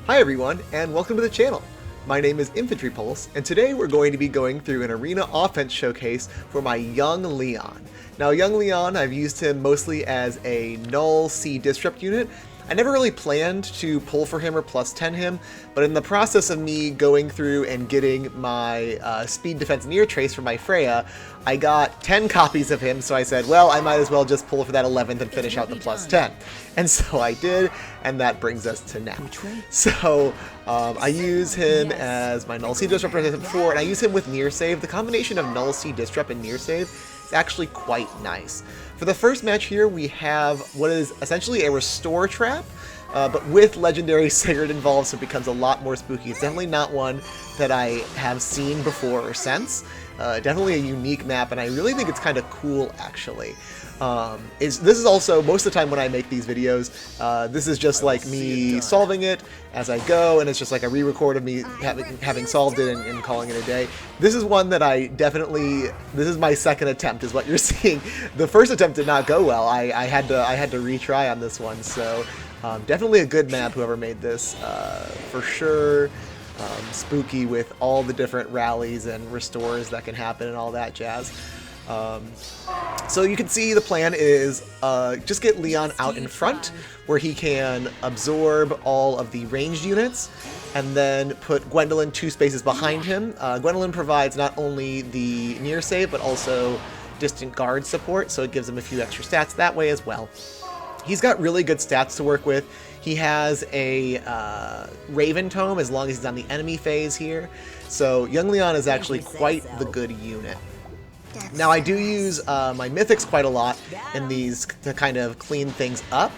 Hi everyone, and welcome to the channel. My name is Infantry Pulse, and today we're going to be going through an arena offense showcase for my young Lyon. Now, young Lyon, I've used him mostly as a Null C-Disrupt unit. I never really planned to pull for him or plus 10 him, but in the process of me going through and getting my speed defense near trace for my Freyja, I got 10 copies of him, so I said, well, I might as well just pull for that 11th and finish out the plus 10. And so I did, and that brings us to now. So I use him as my Null C-Disrupt as I said before, and I use him with near save. The combination of Null C-Disrupt and near save is actually quite nice. For the first match here, we have what is essentially a restore trap, but with legendary Sigurd involved, so it becomes a lot more spooky. It's definitely not one that I have seen before or since. Definitely a unique map, and I really think it's kind of cool, actually. This is also, most of the time when I make these videos, this is just like me solving it as I go, and it's just like a re-record of me having solved it and calling it a day. This is one that I definitely, this is my second attempt is what you're seeing. The first attempt did not go well. I had to retry on this one, so definitely a good map, whoever made this, for sure. Spooky with all the different rallies and restores that can happen and all that jazz. So you can see the plan is just get Lyon out in front where he can absorb all of the ranged units and then put Gwendolyn 2 spaces behind him. Gwendolyn provides not only the near save but also distant guard support, so it gives him a few extra stats that way as well. He's got really good stats to work with. He has a Raven Tome as long as he's on the enemy phase here. So young Lyon is actually quite the good unit. Now I do use my Mythics quite a lot in these to kind of clean things up.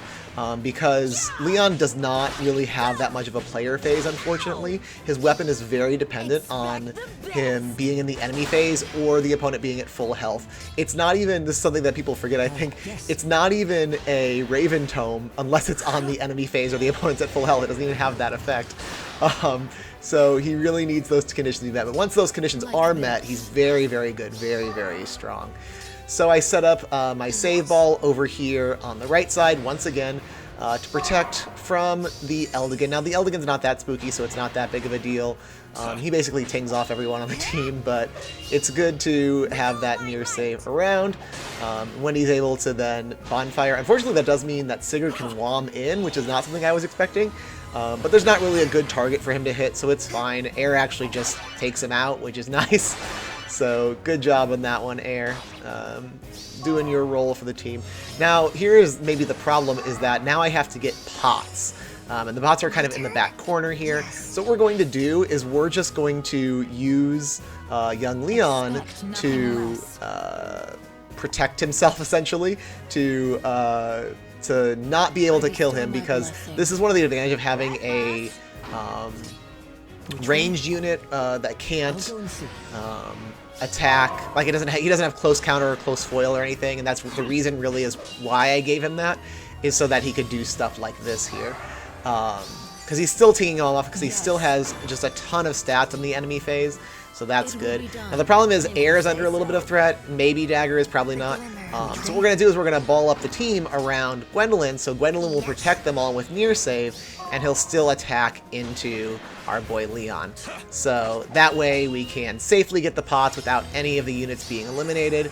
Because Lyon does not really have that much of a player phase, unfortunately. His weapon is very dependent on him being in the enemy phase or the opponent being at full health. It's not even, this is something that people forget, I think, it's not even a Raven Tome unless it's on the enemy phase or the opponent's at full health. It doesn't even have that effect. So he really needs those conditions to be met. But once those conditions are met, he's very, very good, very, very strong. So I set up my save ball over here on the right side, once again, to protect from the Eldigan. Now, the Eldigan's not that spooky, so it's not that big of a deal. He basically tings off everyone on the team, but it's good to have that near save around when he's able to then bonfire. Unfortunately, that does mean that Sigurd can whom in, which is not something I was expecting. But there's not really a good target for him to hit, so it's fine. Air actually just takes him out, which is nice. So good job on that one, Air. Doing your role for the team. Now, here is maybe the problem, is that now I have to get pots. And the pots are kind of in the back corner here. So what we're going to do is we're just going to use young Lyon to protect himself, essentially, to not be able to kill him, because this is one of the advantages of having a ranged unit that can't attack, like he doesn't have close counter or close foil or anything, and that's the reason really is why I gave him that, is so that he could do stuff like this here, because he's still taking all off, because he still has just a ton of stats in the enemy phase, so that's good. Now the problem is Air is under a little bit of threat, maybe Dagger is, probably not. So what we're going to do is we're going to ball up the team around Gwendolyn, so Gwendolyn will protect them all with near save, and he'll still attack into our boy Lyon. So that way we can safely get the pots without any of the units being eliminated.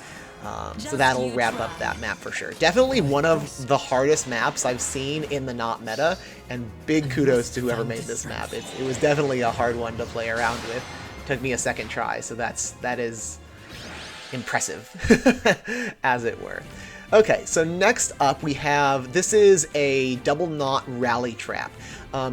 So that'll wrap up that map for sure. Definitely one of the hardest maps I've seen in the Nótt meta, and big kudos to whoever made this map. It was definitely a hard one to play around with. Took me a second try, so that is impressive, as it were. Okay, so next up we have, this is a double Nótt rally trap.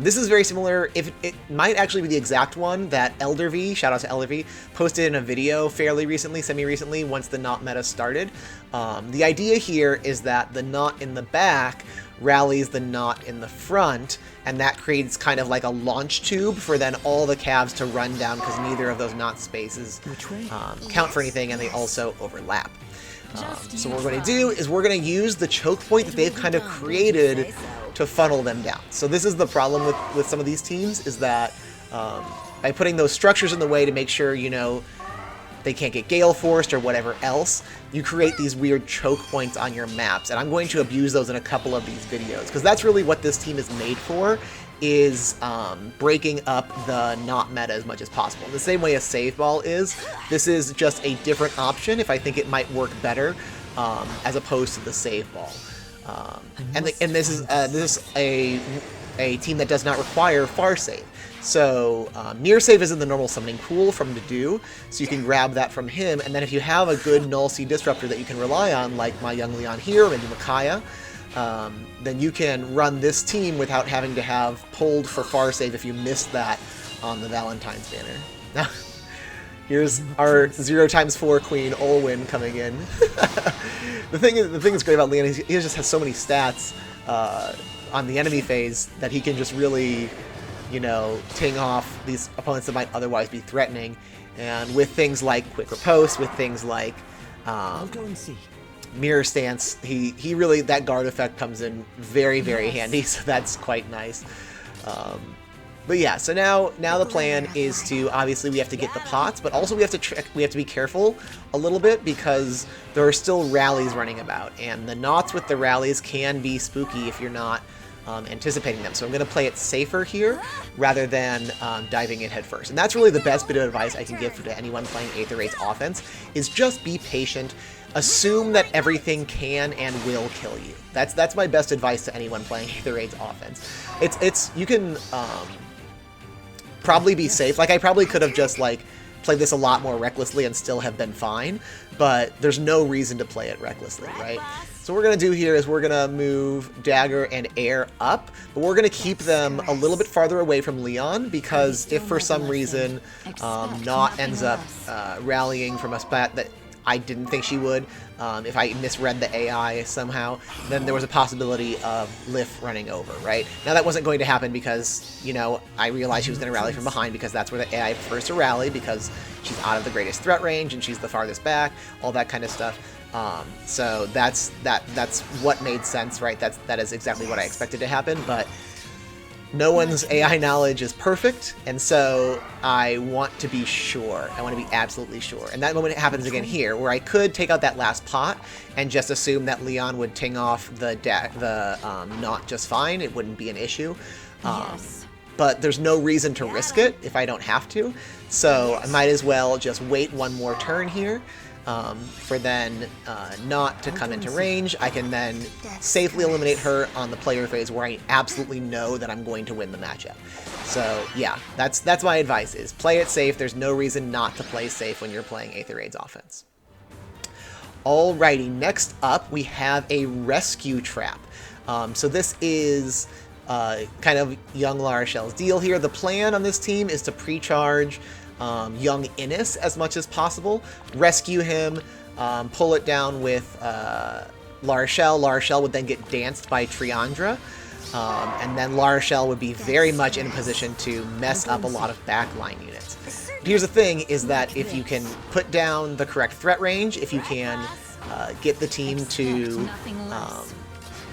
This is very similar, it might actually be the exact one that Elder V, shout out to Elder V, posted in a video fairly recently, semi-recently, once the Nótt meta started. The idea here is that the Nótt in the back rallies the Nótt in the front, and that creates kind of like a launch tube for then all the calves to run down, because neither of those Nótt spaces count for anything, and they also overlap. So what we're going to do is we're going to use the choke point that they've kind of created to funnel them down. So this is the problem with some of these teams, is that by putting those structures in the way to make sure, you know, they can't get gale forced or whatever else, you create these weird choke points on your maps, and I'm going to abuse those in a couple of these videos, because that's really what this team is made for, is breaking up the Nótt meta as much as possible. In the same way a save ball is, this is just a different option if I think it might work better as opposed to the save ball. And this is a team that does not require far save. So near save is in the normal summoning pool for him to do, so you can grab that from him, and then if you have a good Null C-Disruptor that you can rely on, like my young Lyon here, or maybe Micaiah, then you can run this team without having to have pulled for far save if you missed that on the Valentine's banner. Now, here's our 0x4 Queen Olwyn coming in. The thing that's great about Lyon is he just has so many stats on the enemy phase that he can just really, you know, ting off these opponents that might otherwise be threatening. And with things like Quick Riposte, with things like I'll go and see. Mirror Stance, he really, that guard effect comes in very, very handy, so that's quite nice. But yeah, so now the plan is to, obviously we have to get the pots, but also we have to be careful a little bit because there are still rallies running about, and the Nótts with the rallies can be spooky if you're not anticipating them. So I'm going to play it safer here rather than diving in head first. And that's really the best bit of advice I can give to anyone playing Aether 8's offense, is just be patient. Assume that everything can and will kill you. That's my best advice to anyone playing Aether 8's offense. You can probably be safe. Like, I probably could have just like played this a lot more recklessly and still have been fine, but there's no reason to play it recklessly, right? So what we're going to do here is we're going to move Dagger and Air up, but we're going to keep them a little bit farther away from Lyon, because if for some reason Nótt ends up rallying from a spot that I didn't think she would, if I misread the AI somehow, then there was a possibility of Lif running over, right? Now that wasn't going to happen because, you know, I realized she was going to rally from behind because that's where the AI prefers to rally, because she's out of the greatest threat range and she's the farthest back, all that kind of stuff. So that's what made sense, right? That is exactly what I expected to happen, but no one's AI knowledge is perfect, and so I want to be sure. I want to be absolutely sure. And that moment happens again here, where I could take out that last pot and just assume that Lyon would ting off the Nótt just fine. It wouldn't be an issue. But there's no reason to risk it if I don't have to. So I might as well just wait one more turn here. For then Nótt to come into range. I can then safely eliminate her on the player phase where I absolutely know that I'm going to win the matchup. So yeah, that's my advice, is play it safe. There's no reason not to play safe when you're playing Aether 8's offense. Alrighty, next up we have a rescue trap. So this is kind of young Larachel's deal here. The plan on this team is to pre-charge young Innis as much as possible, rescue him, pull it down with Larachel. Larachel would then get danced by Triandra, and then Larachel would be very much in a position to mess up a lot of backline units. But here's the thing, is that if you can put down the correct threat range, if you can get the team to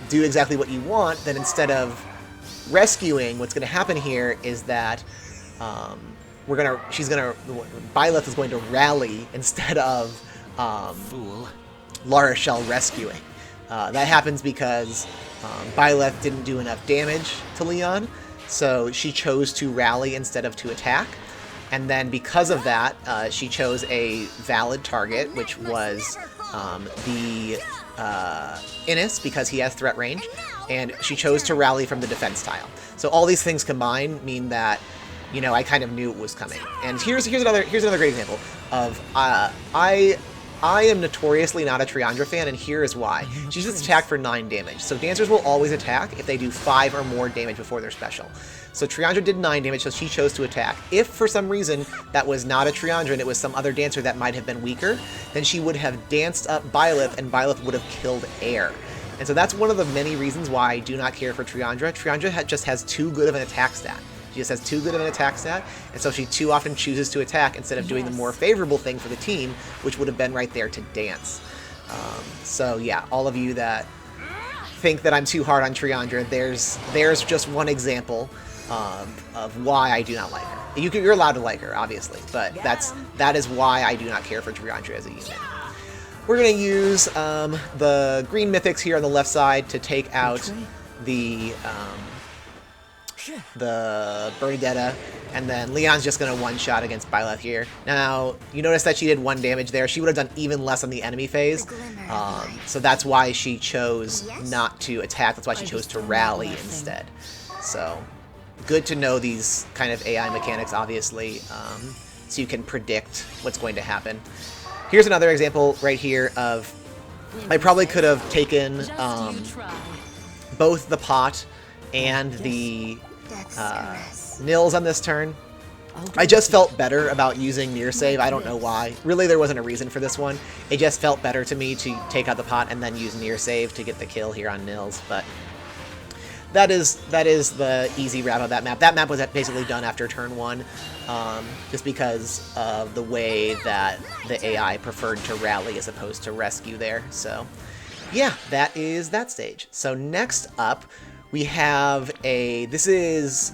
do exactly what you want, then instead of rescuing, what's going to happen here is that Byleth is going to rally instead of Larachel rescuing. That happens because Byleth didn't do enough damage to Lyon, so she chose to rally instead of to attack. And then because of that, she chose a valid target, which was the Innis, because he has threat range, and she chose to rally from the defense tile. So all these things combined mean that, you know, I kind of knew it was coming. And here's another great example of I am notoriously not a Triandra fan, and here is why. She just attacked for 9 damage. So dancers will always attack if they do 5 or more damage before their special. So Triandra did 9 damage, so she chose to attack. If for some reason that was not a Triandra and it was some other dancer that might have been weaker, then she would have danced up Byleth, and Byleth would have killed Air. And so that's one of the many reasons why I do not care for Triandra. Triandra just has too good of an attack stat. She just has too good of an attack stat, and so she too often chooses to attack instead of doing the more favorable thing for the team, which would have been right there to dance. So yeah, all of you that think that I'm too hard on Triandra, there's just one example of why I do not like her. You're allowed to like her, obviously, but that is why I do not care for Triandra as a unit. We're going to use the green mythics here on the left side to take out the the Bernadetta, and then Leon's just going to one-shot against Byleth here. Now, you notice that she did 1 damage there. She would have done even less on the enemy phase, so that's why she chose not to attack. That's why she chose to rally instead. So, good to know these kind of AI mechanics, obviously, so you can predict what's going to happen. Here's another example right here of, I probably could have taken both the pot and the nils on this turn. I just felt better about using near save. I don't know why. Really, there wasn't a reason for this one. It just felt better to me to take out the pot and then use near save to get the kill here on nils, but that is the easy route of that map. That map was basically done after turn 1, just because of the way that the AI preferred to rally as opposed to rescue there. So, yeah, that is that stage. So next up, we have this is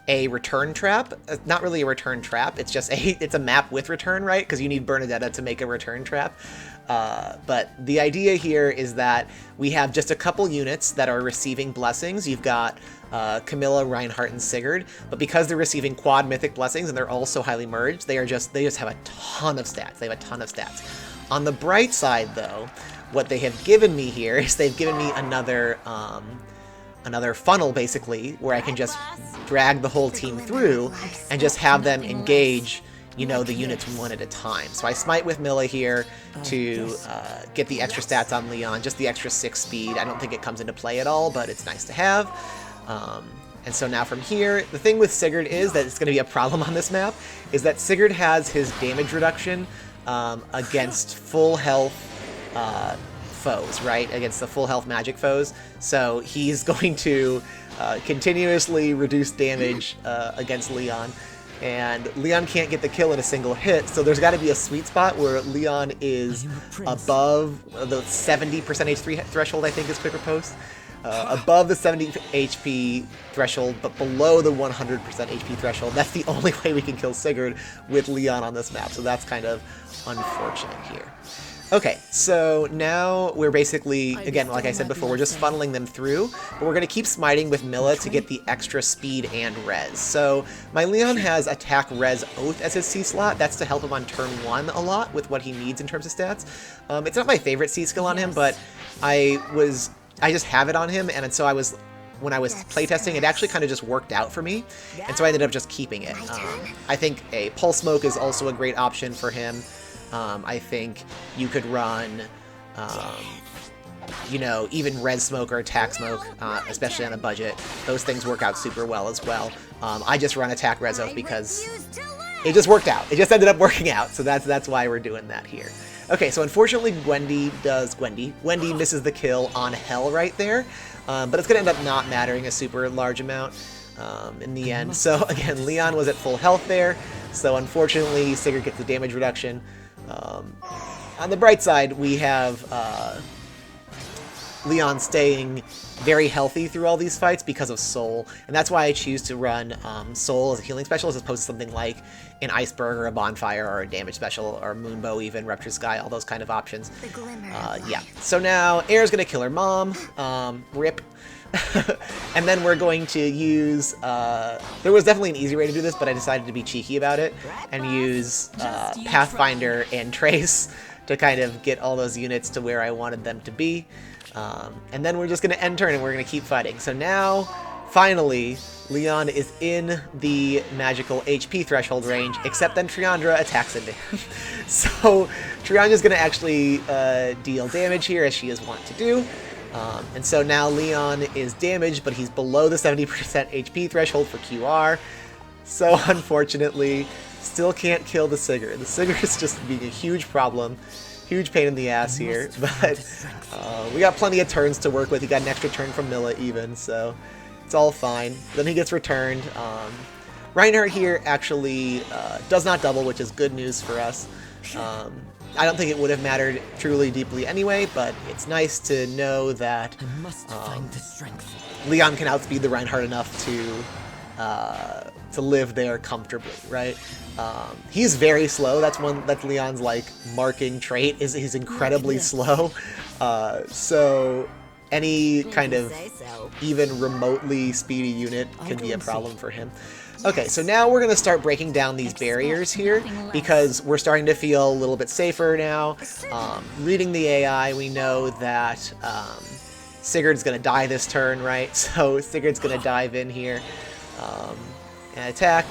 a return trap. Not really a return trap. It's just it's a map with return, right? Because you need Bernadetta to make a return trap. But the idea here is that we have just a couple units that are receiving blessings. You've got Camilla, Reinhardt, and Sigurd, but because they're receiving quad mythic blessings and they're also highly merged, they just have a ton of stats. They have a ton of stats. On the bright side, though, what they have given me here is they've given me another funnel, basically, where I can just drag the whole team through and just have them engage, you know, the units one at a time. So I smite with Milla here to get the extra stats on Lyon, just the extra 6 speed. I don't think it comes into play at all, but it's nice to have. And so now from here, the thing with Sigurd is that it's going to be a problem on this map, is that Sigurd has his damage reduction against full health foes, right? Against the full health magic foes. So he's going to continuously reduce damage against Lyon. And Lyon can't get the kill in a single hit, so there's got to be a sweet spot where Lyon is above the 70% HP threshold, I think is Quick Riposte. Above the 70 HP threshold, but below the 100% HP threshold. That's the only way we can kill Sigurd with Lyon on this map, so that's kind of unfortunate here. Okay, so now we're basically, again, like I said before, we're just funneling them through, but we're going to keep smiting with Milla to get the extra speed and res. So my Lyon has attack res oath as his C slot. That's to help him on turn 1 a lot with what he needs in terms of stats. It's not my favorite C skill on him, but I just have it on him, and so when I was playtesting, it actually kind of just worked out for me, and so I ended up just keeping it. I think a Pulse Smoke is also a great option for him. I think you could run, you know, even Res Smoke or Attack Smoke, especially on a budget. Those things work out super well as well. I just run Attack Res Oath because it just worked out. It just ended up working out, so that's why we're doing that here. Okay, so unfortunately Wendy misses the kill on Hell right there, but it's going to end up not mattering a super large amount in the end. So again, Lyon was at full health there, so unfortunately Sigurd gets the damage reduction. On the bright side, we have Lyon staying very healthy through all these fights because of Soul, and that's why I choose to run Soul as a healing special as opposed to something like an Iceberg or a Bonfire or a damage special or Moonbow even, Ruptured Sky, all those kind of options. Yeah, so now Air's gonna kill her mom, rip. And then we're going to use, there was definitely an easy way to do this, but I decided to be cheeky about it and use Pathfinder and Trace to kind of get all those units to where I wanted them to be. And then we're just going to end turn and we're going to keep fighting. So now, finally, Lyon is in the magical HP threshold range, except then Triandra attacks into him. So Triandra's going to actually deal damage here, as she is wont to do. And so now Lyon is damaged, but he's below the 70% HP threshold for QR. So unfortunately, still can't kill the Sigurd. The Sigurd is just being a huge problem. Huge pain in the ass here, but we got plenty of turns to work with. He got an extra turn from Milla even, so it's all fine. Then he gets returned. Reinhardt here actually does not double, which is good news for us. I don't think it would have mattered truly deeply anyway, but it's nice to know that Lyon can outspeed the Reinhardt enough to live there comfortably, right? He's very slow. That's Lyon's like marking trait, is he's incredibly slow. So any kind of even remotely speedy unit can be a problem for him. Okay, so now we're going to start breaking down these barriers here because we're starting to feel a little bit safer now. Reading the AI, we know that Sigurd's going to die this turn, right? So Sigurd's going to dive in here and attack,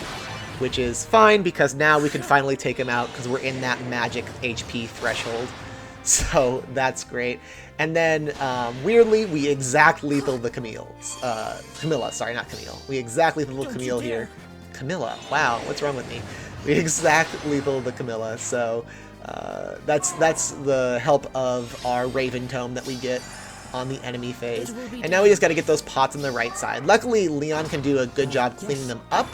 which is fine because now we can finally take him out because we're in that magic HP threshold. So that's great. And then, weirdly, we exact lethal the Camilla, sorry, not Camille. We exact lethal the Camille here. Camilla, wow, what's wrong with me? We exact lethal the Camilla, so that's the help of our Raven Tome that we get on the enemy phase. And now we just got to get those pots on the right side. Luckily, Lyon can do a good job cleaning them up.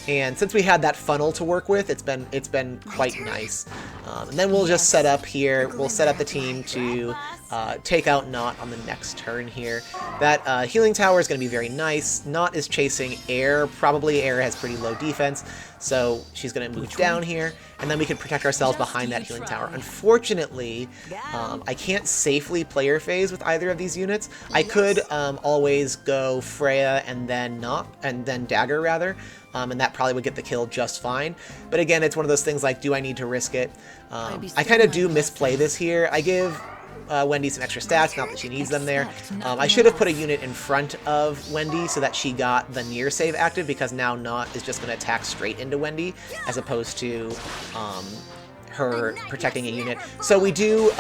And since we had that funnel to work with, it's been quite nice. And then we'll just set up here. We'll set up the team to take out Nótt on the next turn here. That healing tower is going to be very nice. Nótt is chasing Air. Probably Air has pretty low defense, so she's going to move down here. And then we can protect ourselves behind that healing tower. Unfortunately, I can't safely player phase with either of these units. I could always go Freyja and then Nótt, and then Dagger rather. And that probably would get the kill just fine. But again, it's one of those things like, do I need to risk it? I kind of do misplay this here. I give Wendy some extra stats, not that she needs them there. I should have put a unit in front of Wendy so that she got the near save active, because now Nótt is just going to attack straight into Wendy as opposed to her protecting a unit. So we do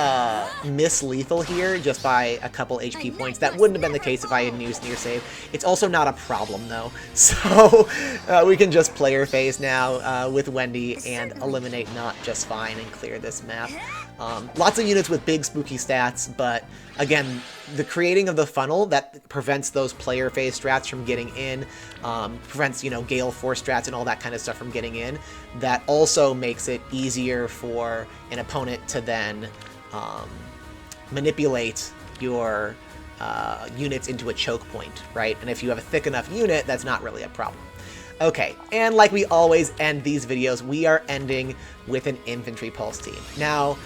miss lethal here just by a couple HP points. That wouldn't have been the case if I had used near save. It's also not a problem though. So we can just player phase now with Wendy and eliminate Nótt just fine and clear this map. Lots of units with big spooky stats, but again, the creating of the funnel that prevents those player phase strats from getting in, prevents, you know, Gale Force strats and all that kind of stuff from getting in. That also makes it easier for an opponent to then manipulate your units into a choke point, right? And if you have a thick enough unit, that's not really a problem. Okay, and like we always end these videos, we are ending with an Infantry Pulse team. Now,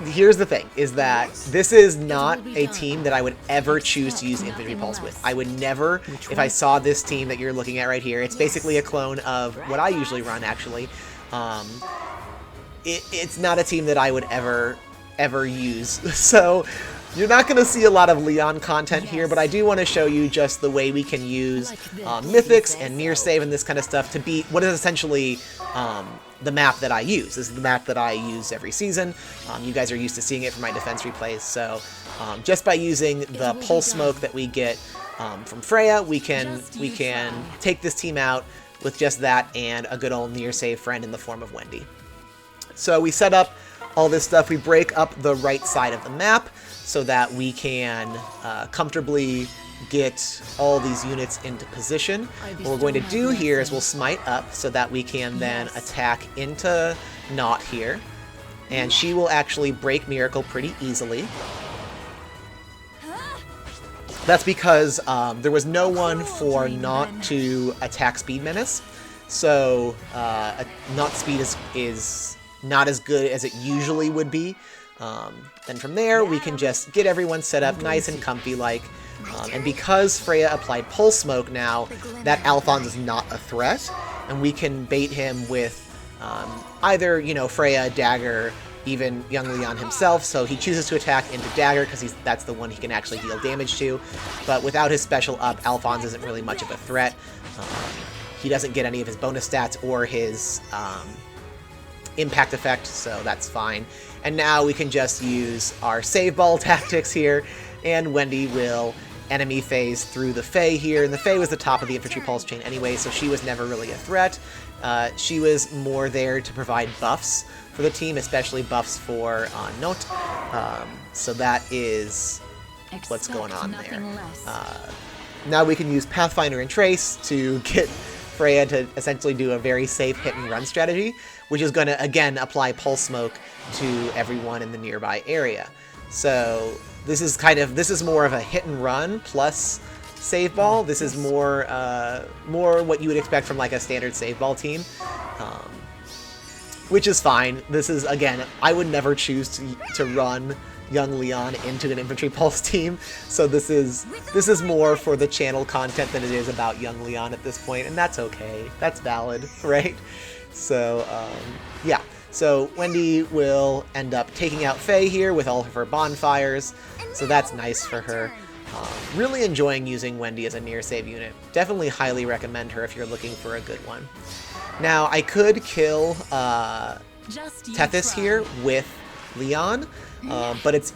here's the thing, is that this is not a team that I would ever choose to use Infantry Pulse with. I would never, if I saw this team that you're looking at right here, it's basically a clone of what I usually run, actually. It's not a team that I would ever use. So you're not going to see a lot of Lyon content here, but I do want to show you just the way we can use Mythics and near save and this kind of stuff to beat what is essentially the map that I use. This is the map that I use every season. You guys are used to seeing it from my defense replays, so just by using the pulse smoke that we get from Freyja, we can take this team out with just that and a good old near save friend in the form of Wendy. So we set up all this stuff. We break up the right side of the map so that we can comfortably get all these units into position. What we're going to do here is we'll smite up so that we can then attack into Nótt here, and she will actually break Miracle pretty easily. That's because there was no one for Nótt to attack Speed Menace, so Nótt speed is not as good as it usually would be. Then from there, we can just get everyone set up nice and comfy like. And because Freyja applied Pulse Smoke now, that Alphonse is not a threat, and we can bait him with either, you know, Freyja, Dagger, even young Lyon himself. So he chooses to attack into Dagger because that's the one he can actually deal damage to. But without his special up, Alphonse isn't really much of a threat. He doesn't get any of his bonus stats or his impact effect, so that's fine. And now we can just use our save ball tactics here, and Wendy will enemy phase through the Fae here, and the Fae was the top of the Infantry Pulse chain anyway, so she was never really a threat. She was more there to provide buffs for the team, especially buffs for Nótt. So that is what's going on there. Now we can use Pathfinder and Trace to get Freyja to essentially do a very safe hit and run strategy, which is going to again apply Pulse Smoke to everyone in the nearby area. So this is more of a hit and run plus save ball. This is more what you would expect from like a standard save ball team, which is fine. This is, again, I would never choose to run young Lyon into an Infantry Pulse team. So this is more for the channel content than it is about young Lyon at this point, and that's okay. That's valid, right? So yeah. So Wendy will end up taking out Faye here with all of her bonfires. So that's nice for her. Really enjoying using Wendy as a near save unit. Definitely highly recommend her if you're looking for a good one. Now, I could kill Tethys here with Lyon, but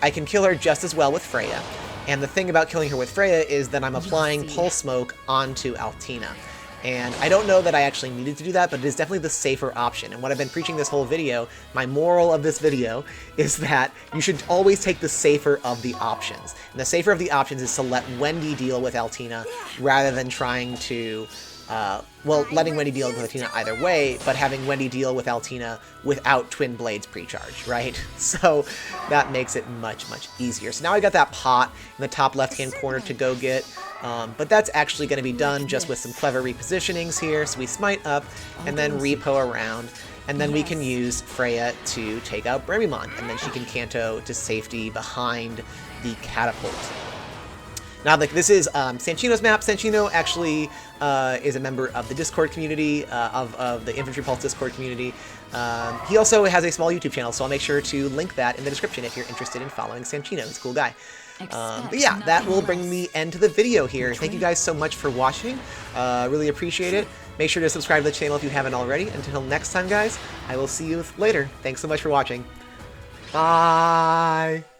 I can kill her just as well with Freyja. And the thing about killing her with Freyja is that I'm applying Pulse Smoke onto Altina. And I don't know that I actually needed to do that, but it is definitely the safer option. And what I've been preaching this whole video, my moral of this video, is that you should always take the safer of the options. And the safer of the options is to let Wendy deal with Altina rather than trying to, well, letting Wendy deal with Altina either way, but having Wendy deal with Altina without Twin Blades pre-charge, right? So that makes it much, much easier. So now I got that pot in the top left-hand corner to go get. But that's actually going to be done just with some clever repositionings here. So we smite up and then repo around, and then we can use Freyja to take out Bremimon, and then she can Canto to safety behind the catapult. Now, this is Sanchino's map. Sanchino actually is a member of the Discord community, of the Infantry Pulse Discord community. He also has a small YouTube channel, so I'll make sure to link that in the description if you're interested in following Sanchino. He's a cool guy. But yeah, that will bring the end to the video here. Thank you guys so much for watching. Really appreciate it. Make sure to subscribe to the channel if you haven't already. Until next time, guys, I will see you later. Thanks so much for watching. Bye!